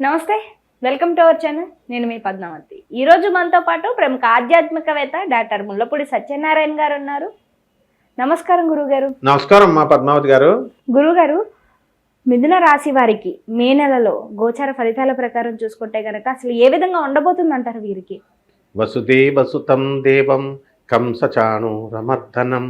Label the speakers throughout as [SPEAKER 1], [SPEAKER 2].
[SPEAKER 1] నమస్తే, welcome to our channel. నేను మీ పద్మావతి. ఈరోజు మనతో పాటు ప్రముఖ ఆధ్యాత్మికవేత్త డాక్టర్ ముల్లపూడి సత్యనారాయణ గారు ఉన్నారు. నమస్కారం గురుగారు.
[SPEAKER 2] నమస్కారం మా పద్మావతి గారు.
[SPEAKER 1] గురుగారు, మిథున రాశి వారికి మే నెలలో గోచార ఫలితాల ప్రకారం చూసుకుంటే గనక అసలు ఏ విధంగా ఉండబోతుంది అంటారు వీరికి?
[SPEAKER 2] వసుదే వసుతం దేవం కంసచాణు రమర్దనం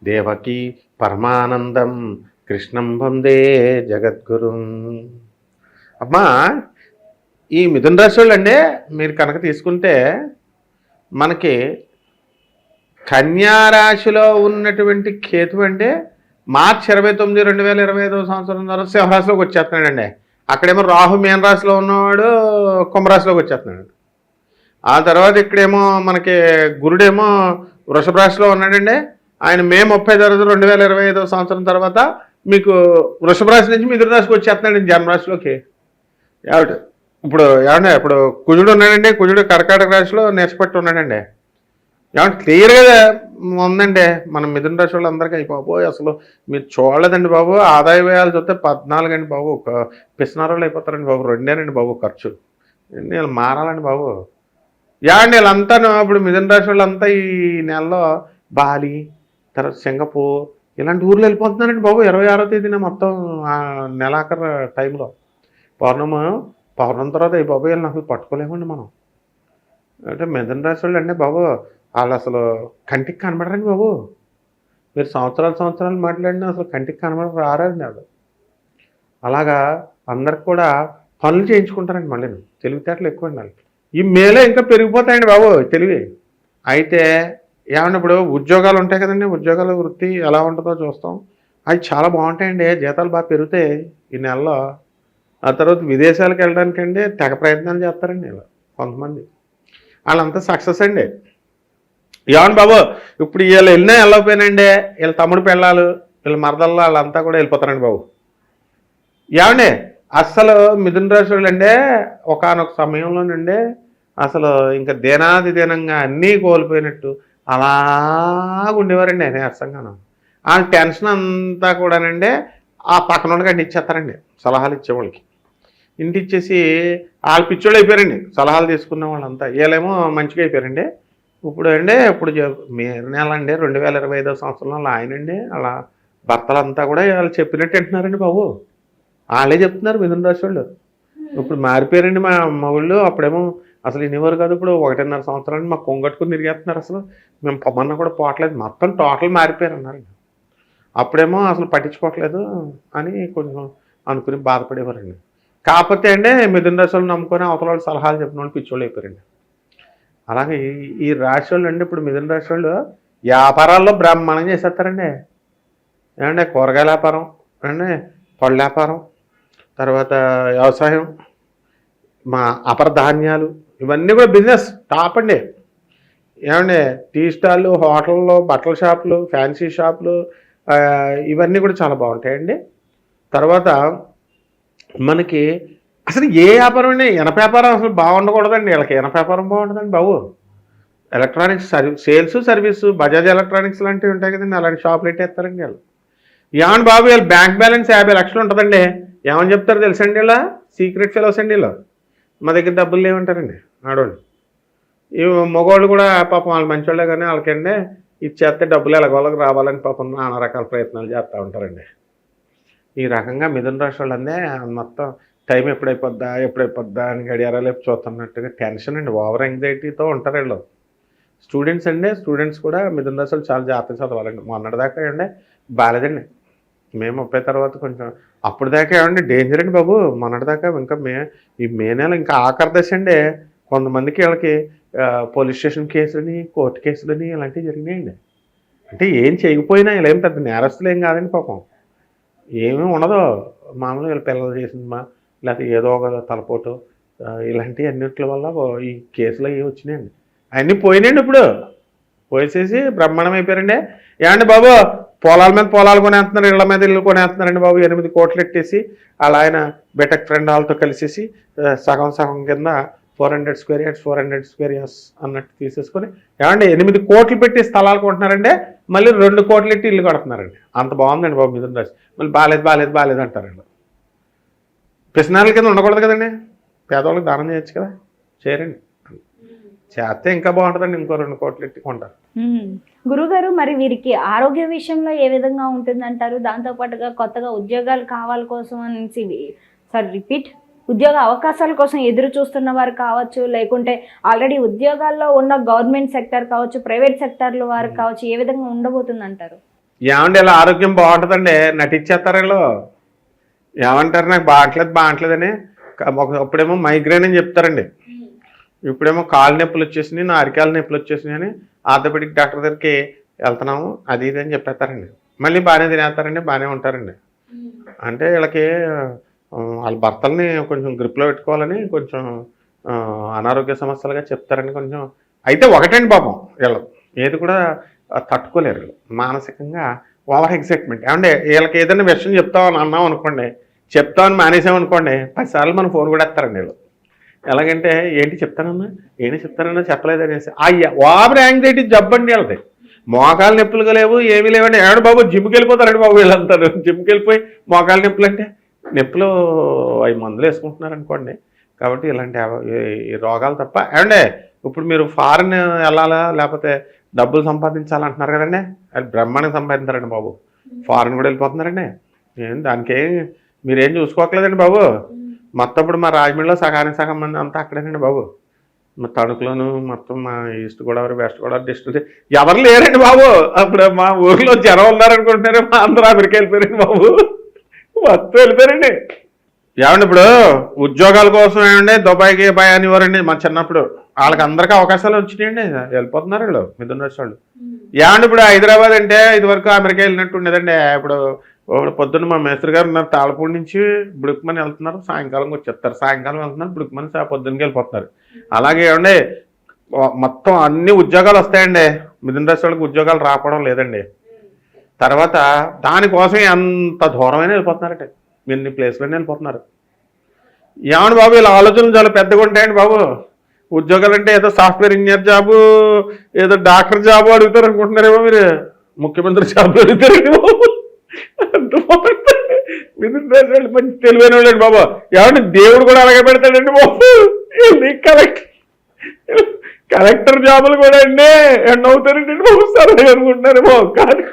[SPEAKER 2] దేవకీ పరమానందం కృష్ణం వందే జగద్గురుం. అమ్మా, ఈ మిథున రాశి వాళ్ళు అండి, మీరు కనుక తీసుకుంటే మనకి కన్యారాశిలో ఉన్నటువంటి కేతు అంటే మార్చి 29, 2025 సంవత్సరం ద్వారా సింహరాశిలోకి వచ్చేస్తున్నాడండి. అక్కడేమో రాహు మీన రాశిలో ఉన్నవాడు కుంభరాశిలోకి వచ్చేస్తున్నాడు. ఆ తర్వాత ఇక్కడేమో మనకి గురుడేమో వృషభ రాశిలో ఉన్నాడండి. ఆయన మే 30, 2025 సంవత్సరం తర్వాత మీకు వృషభ రాశి నుంచి మిథున రాశికి వచ్చేస్తున్నాడండి, జన్మరాశిలోకి. ఇప్పుడు కుజుడు ఉన్నాడండి. కుజుడు కర్కాటక రాశిలో నేర్చపట్టి ఉన్నాడండి. ఏమంటే క్లియర్గా ఉందండి మన మిథున రాశి వాళ్ళందరికీ. అయిపోయి అసలు మీరు చూడలేదండి బాబు, ఆదాయ వ్యయాలు చూస్తే 14 అండి బాబు. పిసినారోళ్ళు అయిపోతారండి బాబు. 2 బాబు ఖర్చు. వీళ్ళు మారాలండి బాబు. ఏమండి వీళ్ళంతా ఇప్పుడు మిథున రాశి వాళ్ళంతా ఈ నెలలో బాలి, తర్వాత సింగపూర్ ఇలాంటి ఊర్లు వెళ్ళిపోతున్నారండి బాబు. 26వ తేదీన మొత్తం నెలాఖరు టైంలో పౌర్ణం తర్వాత ఈ బాబు వీళ్ళని అసలు పట్టుకోలేమండి మనం. అంటే మిథున రాశి వాళ్ళు అండి బాబు, వాళ్ళు అసలు కంటికి కనబడరండి బాబు. మీరు సంవత్సరాలు మాట్లాడినా అసలు కంటికి రారండి వాళ్ళు. అలాగా అందరికి కూడా పనులు చేయించుకుంటారండి. మళ్ళీ తెలివితేటలు ఎక్కువ అండి వాళ్ళకి. ఈ మేలో ఇంకా పెరిగిపోతాయండి బాబు తెలివి. అయితే ఏమన్నా ఇప్పుడు ఉద్యోగాలు ఉంటాయి కదండి, ఉద్యోగాల వృత్తి ఎలా ఉంటుందో చూస్తాం. అవి చాలా బాగుంటాయండి, జీతాలు బాగా పెరుగుతాయి ఈ నెలలో. ఆ తర్వాత విదేశాలకు వెళ్ళడానికండి తెగ ప్రయత్నాలు చేస్తారండి వీళ్ళు కొంతమంది. వాళ్ళంతా సక్సెస్ అండి. ఏమన్నా బాబు ఇప్పుడు వీళ్ళు వెళ్ళినా వెళ్ళకపోయినండి, వీళ్ళ తమ్ముడు పెళ్ళాలు, వీళ్ళ మరదల్లో వాళ్ళంతా కూడా వెళ్ళిపోతారండి బాబు. ఏమండి అస్సలు మిథున రాశి వాళ్ళు అండి ఒకానొక సమయంలోనండి అసలు ఇంకా దీనంగా అన్నీ కోల్పోయినట్టు అలాగ ఉండేవారండి నీరసంగాను. ఆ టెన్షన్ అంతా కూడానండి ఆ పక్కన ఉండగా ఇచ్చేస్తారండి సలహాలు ఇచ్చేవాళ్ళకి. ఇంటి ఇచ్చేసి వాళ్ళు పిచ్చోళ్ళు అయిపోయారండి, సలహాలు తీసుకున్న వాళ్ళంతా. వీళ్ళేమో మంచిగా అయిపోయారండి. ఇప్పుడు మే నెల అండి 2025 సంవత్సరంలో ఆయనండి అలా భర్తలంతా కూడా వాళ్ళు చెప్పినట్టు వింటున్నారండి బాబు. వాళ్ళే చెప్తున్నారు మిథున రాశి వాళ్ళు. ఇప్పుడు మారిపోయారండి మా వాళ్ళు. అప్పుడేమో అసలు ఇన్నివారు కాదు, ఇప్పుడు 1.5 సంవత్సరాలు మాకు కొంగట్టుకుని తిరిగేస్తున్నారు. అసలు మేము పొమ్మన్నా కూడా పోవట్లేదు, మొత్తం టోటల్ మారిపోయారు అన్నారండి. అప్పుడేమో అసలు పట్టించుకోవట్లేదు అని కొంచెం అనుకుని బాధపడేవారండి. కాకపోతే అండి మిథున రాశి వాళ్ళు నమ్ముకొని అవతల వాళ్ళు సలహాలు చెప్పిన వాళ్ళు పిచ్చోళ్ళు అయిపోయారండి. అలాగే ఈ రాశి వాళ్ళు అండి ఇప్పుడు మిథున రాశి వాళ్ళు వ్యాపారాల్లో బ్రహ్మాండం చేసేస్తారండి. ఏమంటే కూరగాయల వ్యాపారం అండి, పళ్ళ వ్యాపారం, తర్వాత వ్యవసాయం, మా అపర ధాన్యాలు, ఇవన్నీ కూడా బిజినెస్ టాప్ అండి. ఏమంటే టీ స్టాళ్ళు, హోటళ్ళు, బట్టల షాపులు, ఫ్యాన్సీ షాపులు, ఇవన్నీ కూడా చాలా బాగుంటాయండి. తర్వాత మనకి అసలు ఏ వ్యాపారం అండి, ఎనప వ్యాపారం అసలు బాగుండకూడదండి. వీళ్ళకి ఎనప వ్యాపారం బాగుంటుందండి బాబు. Electronics sales service, Bajaj electronics లాంటివి ఉంటాయి కదండి, అలాంటి షాపులు పెట్టేస్తారండి వీళ్ళు. ఏమని బాబు వీళ్ళు బ్యాంక్ బ్యాలెన్స్ 50 లక్షలు ఉంటుందండి. ఏమని చెప్తారు తెలుసండి ఇలా? సీక్రెట్ ఫెలోస్ అండి వీళ్ళు. మా దగ్గర డబ్బులు లేవంటారండి ఆడవాళ్ళు. ఈ మగవాళ్ళు కూడా పాపం వాళ్ళు మంచివాళ్ళే కానీ వాళ్ళకండి ఇచ్చేస్తే డబ్బులు ఎలాగోళ్ళకి రావాలని పాపం నానా రకాల ప్రయత్నాలు చేస్తూ ఉంటారండి. ఈ రకంగా మిథున రాశి వాళ్ళందే మొత్తం టైం ఎప్పుడైపోద్దా అని గడియారాలు చూస్తున్నట్టుగా టెన్షన్ అండి, ఓవర్ యాంగ్జైటీతో ఉంటారు వీళ్ళు. స్టూడెంట్స్ కూడా మిథున రాశి వాళ్ళు చాలా జాగ్రత్తగా చదవాలండి. మొన్నటిదాకా అండి బాలేదండి, మే 30 తర్వాత కొంచెం. అప్పుడు దాకా ఏమండి డేంజర్ అండి బాబు. మొన్నటిదాకా ఇంకా ఈ మే నెల ఇంకా ఆఖరి దశ అండి. కొంతమందికి వీళ్ళకి పోలీస్ స్టేషన్ కేసులని, కోర్టు కేసులని ఇలాంటివి జరిగినాయండి. అంటే ఏం చేయకపోయినా ఇలా ఏం పెద్ద నేరస్తులు ఏం కాదండి పాపం. ఏమీ ఉండదు, మామూలుగా వీళ్ళ పిల్లలు చేసిందమ్మా, లేకపోతే ఏదో ఒక తలపోటు, ఇలాంటి అన్నింటి వల్ల ఈ కేసులు అవి వచ్చినాయండి. అవన్నీ పోయినాయండి. ఇప్పుడు పోసేసి బ్రహ్మాండం అయిపోయారండి. ఏమండి బాబు పొలాల మీద పొలాలు కొనేస్తున్నారు, ఇళ్ల మీద ఇల్లు కొనేస్తున్నారండి బాబు. 8 కోట్లు ఎట్టేసి వాళ్ళ ఆయన బెటక్ ఫ్రెండ్ వాళ్ళతో కలిసేసి సగం కింద 400 స్క్వేర్ యార్డ్స్ 400 స్క్వేర్ యార్డ్స్ అన్నట్టు తీసేసుకొని ఏమండి 8 కోట్లు పెట్టి స్థలాలు కొంటున్నారండి. మళ్ళీ 2 కోట్లు ఎట్టి ఇల్లు కడుతున్నారండి. అంత బాగుందండి బాబు మిథున రాశి. మళ్ళీ బాలేదు అంటారండి. పిసినారుల కింద ఉండకూడదు కదండి. పేదవాళ్ళకి దానం చేయొచ్చు కదా, చేయరండి. చేస్తే ఇంకా బాగుంటుందండి, ఇంకో 2 కోట్లు ఎట్టి కొంటారు.
[SPEAKER 1] గురుగారు, మరి వీరికి ఆరోగ్య విషయంలో ఏ విధంగా ఉంటుందంటారు? దాంతోపాటుగా కొత్తగా ఉద్యోగాలు కావాలి కోసం అనేసి రిపీట్ ఉద్యోగ అవకాశాల కోసం ఎదురు చూస్తున్న వారు కావచ్చు, లేకుంటే ఆల్రెడీ ఉద్యోగాల్లో ఉన్న గవర్నమెంట్ సెక్టర్ కావచ్చు, ప్రైవేట్ సెక్టర్ల వారు కావచ్చు, ఏ విధంగా ఉండబోతుంది అంటారు?
[SPEAKER 2] ఏమండి ఇలా ఆరోగ్యం బాగుంటుందండి, నటించేస్తారు వీళ్ళు. ఏమంటారు నాకు బాగట్లేదని. అప్పుడేమో మైగ్రేన్ అని చెప్తారండి, ఇప్పుడేమో కాలు నొప్పులు వచ్చేసినాయి, నా అరికాల నొప్పులు వచ్చేసినాయి అని ఆర్థోపెడిక్ డాక్టర్ దగ్గరికి వెళ్తున్నాము అది ఇది అని చెప్పేస్తారండి. మళ్ళీ బాగానే తినేస్తారండి, బాగానే ఉంటారండి. అంటే వీళ్ళకి వాళ్ళ భర్తల్ని కొంచెం గ్రిప్లో పెట్టుకోవాలని కొంచెం అనారోగ్య సమస్యలుగా చెప్తారండి కొంచెం. అయితే ఒకటండి పాపం, వీళ్ళు ఏది కూడా తట్టుకోలేరు మానసికంగా. Over excitement. ఏమంటే వీళ్ళకి ఏదైనా విషయం చెప్తామని అన్నాం అనుకోండి, చెప్తామని మానేసామనుకోండి 10 సార్లు మనం ఫోన్ కూడా ఎత్తారండి వీళ్ళు. ఎలాగంటే ఏంటి చెప్తానన్నా చెప్పలేదు అనేసి ఓవర్ యాంగ్జైటీ జబ్బండి వీళ్ళది. మోకాలు నొప్పులుగా లేవు, ఏమీ లేవండి. ఏడు బాబు జిమ్కి వెళ్ళిపోతారండి బాబు వీళ్ళంతారు. జిమ్కి వెళ్ళిపోయి మోకాలు నొప్పులు అంటే నొప్పులు 5 మందులు వేసుకుంటున్నారు అనుకోండి. కాబట్టి ఇలాంటి ఈ రోగాలు తప్ప. ఏమంటే ఇప్పుడు మీరు ఫారెన్ వెళ్ళాలా లేకపోతే డబ్బులు సంపాదించాలంటున్నారు కదండి, అది బ్రహ్మాండంగా సంపాదించారండి బాబు. ఫారెన్ కూడా వెళ్ళిపోతున్నారండి. దానికేం మీరేం చూసుకోవట్లేదండి బాబు. మొత్తం ఇప్పుడు మా రాజమండ్రిలో సగానికి సగం మంది అంతా అక్కడేనండి బాబు. మా తణుకులోను మొత్తం మా east Godavari west Godavari district ఎవరు లేరండి బాబు. అప్పుడు మా ఊర్లో జనం ఉన్నారనుకుంటున్నారు, మా అందరూ అమెరికా వెళ్ళిపోయారండి బాబు, మొత్తం వెళ్ళిపోయారండి. ఏమండి ఇప్పుడు ఉద్యోగాల కోసం ఏమండి దుబాయ్కి అనేవారండి మన చిన్నప్పుడు. వాళ్ళకి అందరికీ అవకాశాలు వచ్చినాయండి, వెళ్ళిపోతున్నారు వీళ్ళు మిథున రాశి వాళ్ళు. ఏమండి ఇప్పుడు హైదరాబాద్ అంటే ఇదివరకు అమెరికా వెళ్ళినట్టు ఉండేదండి. ఇప్పుడు పొద్దున్న మా మేస్త్రి గారు ఉన్నారు, తాళపూడి నుంచి బుడుకుమని వెళ్తున్నారు, సాయంకాలం వచ్చేస్తారు. సాయంకాలం వెళ్తున్నారు, బుడుకుమని పొద్దున్నకి వెళ్ళిపోతున్నారు. అలాగే ఏమండి మొత్తం అన్ని ఉద్యోగాలు వస్తాయండి, మిథున రాశి వాళ్ళకి ఉద్యోగాలు రాకపోవడం లేదండి. తర్వాత దానికోసం ఎంత దూరమైనా వెళ్ళిపోతున్నారంటే, ఎన్ని ప్లేస్లోనే వెళ్ళిపోతున్నారు. ఏమని బాబు వీళ్ళ ఆలోచనలు చాలా పెద్దగా ఉంటాయండి బాబు. ఉద్యోగాలు అంటే ఏదో సాఫ్ట్వేర్ ఇంజనీర్ జాబు, ఏదో డాక్టర్ జాబు అడుగుతారు అనుకుంటున్నారేమో మీరు, ముఖ్యమంత్రి జాబు అడుగుతారండి బాబు. మిథున రాశి వాళ్ళు మంచి తెలివైన వాళ్ళండి బాబు. ఏమంటే దేవుడు కూడా అలాగే పెడతాడండి బాబు. కలెక్టర్ జాబులు కూడా అండి నవ్వుతారండి బాబు, సరే అనుకుంటున్నారు బాబు. కానీ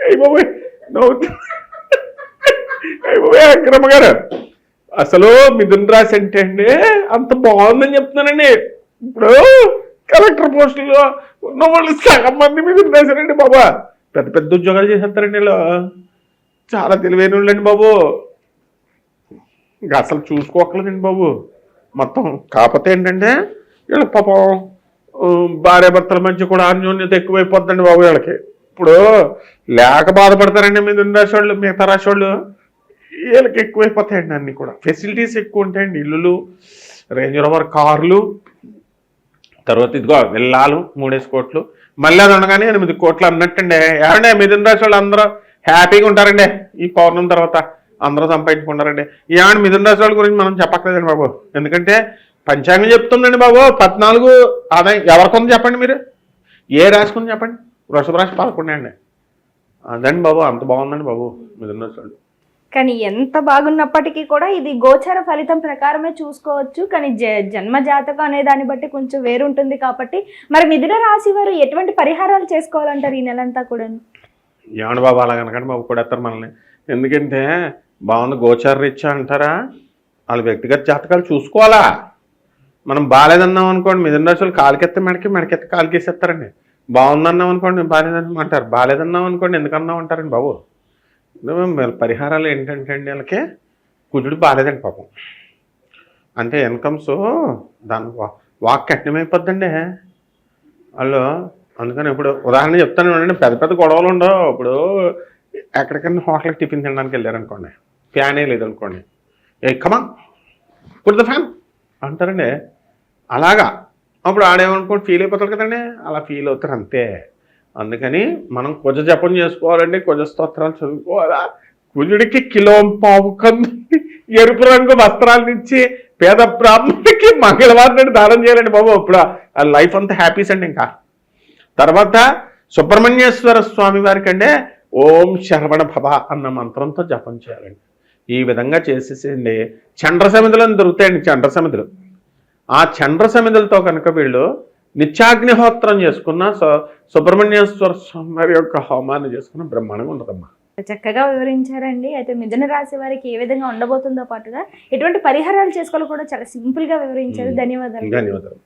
[SPEAKER 2] అయిపోయి నవ్వుతారు. అయిపోయి అక్రమ గారు అసలు మిథున రాశి అంటే అండి అంత బాగుందని చెప్తున్నానండి. ఇప్పుడు కలెక్టర్ పోస్టులో ఉన్న వాళ్ళు సగం మంది మిథున రాశి అండి బాబా. పెద్ద పెద్ద ఉద్యోగాలు చేసేస్తారండి వీళ్ళు, చాలా తెలివైన వాళ్ళండి బాబు. ఇంకా అసలు చూసుకోకలేదండి బాబు మొత్తం. కాకపోతే ఏంటంటే వీళ్ళకి పాపం భార్యాభర్తల మధ్య కూడా అన్యోన్యత ఎక్కువైపోద్దండి బాబు వీళ్ళకి. ఇప్పుడు లేక బాధపడతారండి మిథున రాశి వాళ్ళు, మిగతా రాశి వాళ్ళు. వీళ్ళకి ఎక్కువైపోతాయండి అన్నీ కూడా. ఫెసిలిటీస్ ఎక్కువ ఉంటాయండి, ఇల్లులు, రేంజ్ రోవర్ కార్లు, తర్వాత ఇదిగో విల్లాలు 3 కోట్లు, మళ్ళీ అది ఉండగానే 8 కోట్లు అన్నట్టండి. ఏమంటే మిథున రాశి వాళ్ళు అందరూ హ్యాపీగా ఉంటారండి. ఈ పౌర్ణమి తర్వాత అందరూ సంపాదించుకుంటారండి. ఏమంటే మిథున రాశి వాళ్ళ గురించి మనం చెప్పక్కలేదండి బాబు, ఎందుకంటే పంచాంగం చెప్తుందండి బాబు. 14 ఆదాయం ఎవరికొంది చెప్పండి మీరు, ఏ రాశికుంది చెప్పండి? వృషభ రాశి 11 అండి. అదండి బాబు, అంత బాగుందండి బాబు మిథున రాశి వాళ్ళు.
[SPEAKER 1] కానీ ఎంత బాగున్నప్పటికీ కూడా ఇది గోచర ఫలితం ప్రకారమే చూసుకోవచ్చు. కానీ జన్మ జాతకం అనే దాన్ని బట్టి కొంచెం వేరుంటుంది. కాబట్టి మరి మిథున రాశి వారు ఎటువంటి పరిహారాలు చేసుకోవాలంటారు ఈ నెలంతా కూడా?
[SPEAKER 2] ఏమండి బాబు అలా కనుకండి బాబు కూడా ఎత్తారు మనల్ని. ఎందుకంటే బాగుంది గోచార రీత్యా అంటారా, వాళ్ళ వ్యక్తిగత జాతకాలు చూసుకోవాలా. మనం బాగాలేదన్నాం అనుకోండి, మిథున రాశి వాళ్ళు కాలికెత్తే మెడకెత్తే కాలికేసేస్తారండి. బాగుందన్నాం అనుకోండి బాగాలేదన్నా అంటారు, బాగాలేదన్నాం అనుకోండి ఎందుకన్నాం అంటారండి బాబు. పరిహారాలు ఏంటంటే అండి వీళ్ళకి కుజుడు బాగాలేదండి పాపం. అంటే ఇన్కమ్స్ దాని వాక్ కఠినమైపోద్దండి వాళ్ళు. అందుకని ఇప్పుడు ఉదాహరణ చెప్తాను చూడండి, పెద్ద పెద్ద గొడవలు ఉండవు. ఇప్పుడు ఎక్కడికైనా హోటల్కి టిఫిన్ తినడానికి వెళ్ళారనుకోండి, ఫ్యానే లేదనుకోండి, ఏ కమా పుట్ ద ఫ్యాన్ అంటారండి. అలాగా అప్పుడు ఆడేమనుకోండి ఫీల్ అయిపోతారు కదండి, అలా ఫీల్ అవుతారు అంతే. అందుకని మనం కుజ జపం చేసుకోవాలండి, కుజ స్తోత్రాలు చదువుకోవాలా. కుజుడికి కిలోంపావు కంది ఎరుపు రంగు వస్త్రాలు ఇచ్చి పేద బ్రాహ్మణుడికి మంగళవారం నాడు దానం చేయాలండి బాబు. ఇప్పుడు ఆ లైఫ్ అంతా హ్యాపీస్ అండి. ఇంకా తర్వాత సుబ్రహ్మణ్యేశ్వర స్వామి వారికి అంటే ఓం శరవణ భవ అన్న మంత్రంతో జపం చేయాలండి. ఈ విధంగా చేసేసండి. చండ్ర సమిధులు అని దొరుకుతాయండి, చండ్ర సమిధులు. ఆ చండ్ర సమిధులతో కనుక వీళ్ళు నిత్యాగ్నిహోత్రం చేసుకున్న సుబ్రహ్మణ్యేశ్వర స్వామి యొక్క హోమాన్ని చేసుకున్న బ్రహ్మాండంగా ఉంటుందమ్మా.
[SPEAKER 1] చక్కగా వివరించారండి. అయితే మిథున రాశి వారికి ఏ విధంగా ఉండబోతుందో పాటుగా ఎటువంటి పరిహారాలు చేసుకోవాలో కూడా చాలా సింపుల్ గా వివరించారు. ధన్యవాదాలు.
[SPEAKER 2] ధన్యవాదాలు.